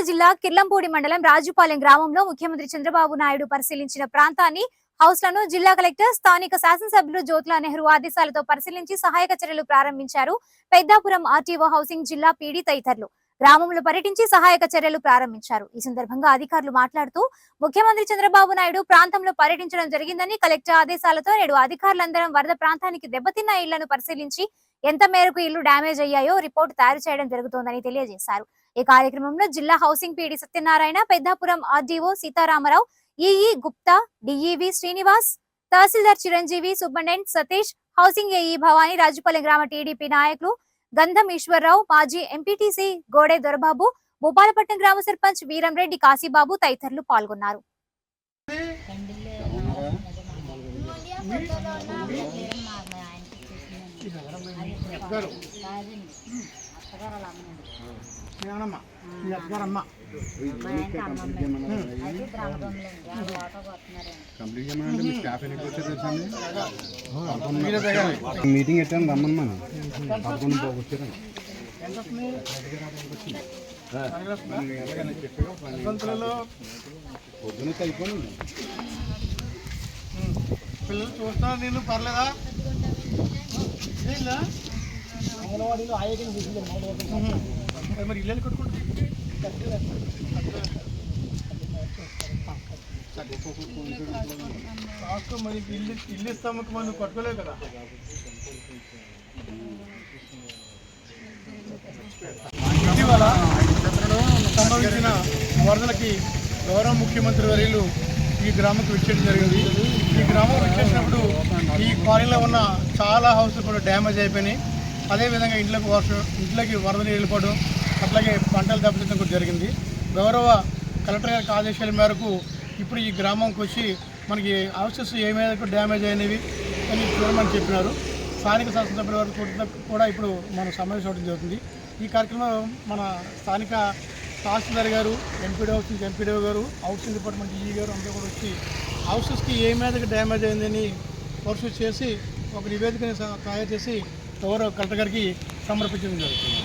జిల్లా కిర్లంపూడి మండలం రాజుపాలెం గ్రామంలో ముఖ్యమంత్రి చంద్రబాబు నాయుడు పరిశీలించిన ప్రాంతాన్ని హౌస్లను జిల్లా కలెక్టర్ స్థానిక శాసనసభ్యులు జ్యోతుల నెహ్రూ ఆదేశాలతో పరిశీలించి సహాయక చర్యలు ప్రారంభించారు. పెద్దాపురం ఆర్టీఓ హౌసింగ్ జిల్లా పీడీ తదితరులు గ్రామంలో పర్యటించి సహాయక చర్యలు ప్రారంభించారు. ఈ సందర్భంగా అధికారులు మాట్లాడుతూ ముఖ్యమంత్రి చంద్రబాబు నాయుడు ప్రాంతంలో పర్యటించడం జరిగిందని, కలెక్టర్ ఆదేశాలతో నేడు అధికారులందరం వరద ప్రాంతానికి దెబ్బతిన్న ఇళ్లను పరిశీలించి ఎంత మేరకు ఇల్లు డ్యామేజ్ అయ్యాయో రిపోర్టు తయారు చేయడం జరుగుతోందని తెలియజేశారు. ఈ కార్యక్రమంలో జిల్లా housing PD Satyanarayana, Peddapuram RDO Sitaramarao, EE Gupta, డిఈవి Srinivas, tahsildar Chiranjeevi, superintendent Satish, housing AE Bhavani, Rajupalem గ్రామ టీడీపీ నాయకులు గంధం ఈశ్వరరావు, మాజీ ఎంపీటీసీ గోడే దొరబాబు, భూపాలపట్నం గ్రామ సర్పంచ్ వీరంరెడ్డి, కాశీబాబు తదితరులు పాల్గొన్నారు. మీటింగ్ ఎట్టాను రమ్మని మనం పదకొండు పోగొచ్చారు. పొద్దున అయిపోయింది. పిల్లలు చూస్తున్నా నేను పర్లేదా? అంగన్వాడీలో మరి ఇల్లు కట్టుకుంటా మరి ఇల్లు ఇస్తాము మనం కట్టుకోలేవు కదా. ఇటీవల సంభవించిన వరదలకి గౌరవ ముఖ్యమంత్రి వర్యులు ఈ గ్రామంకి విచ్చేయడం జరిగింది. ఈ గ్రామం విచ్చేసినప్పుడు ఈ కాలనీలో ఉన్న చాలా హౌస్లు కూడా డ్యామేజ్ అయిపోయినాయి. అదేవిధంగా ఇంట్లోకి వరద నీళ్ళు వెళ్ళిపోవడం, అట్లాగే పంటలు దెబ్బతించడం కూడా జరిగింది. గౌరవ కలెక్టర్ గారికి ఆదేశాల మేరకు ఇప్పుడు ఈ గ్రామంకి వచ్చి మనకి హౌసెస్ ఏమైనా డ్యామేజ్ అయినవి అని చూడమని చెప్పినారు. స్థానిక శాసనసభ్యుల వరకు కూడా ఇప్పుడు మనం సమావేశం అవడం జరుగుతుంది. ఈ కార్యక్రమంలో మన స్థానిక తహసీల్దార్ గారు, ఎంపీడీఓ గారు, హౌసింగ్ డిపార్ట్మెంట్ ఈఈ గారు అందరూ కూడా వచ్చి హౌసెస్కి ఏ మీదకి డ్యామేజ్ అయిందని పరిశీలి చేసి ఒక నివేదికని తయారు చేసి గౌరవ కలెక్టర్ గారికి సమర్పించడం జరుగుతుంది.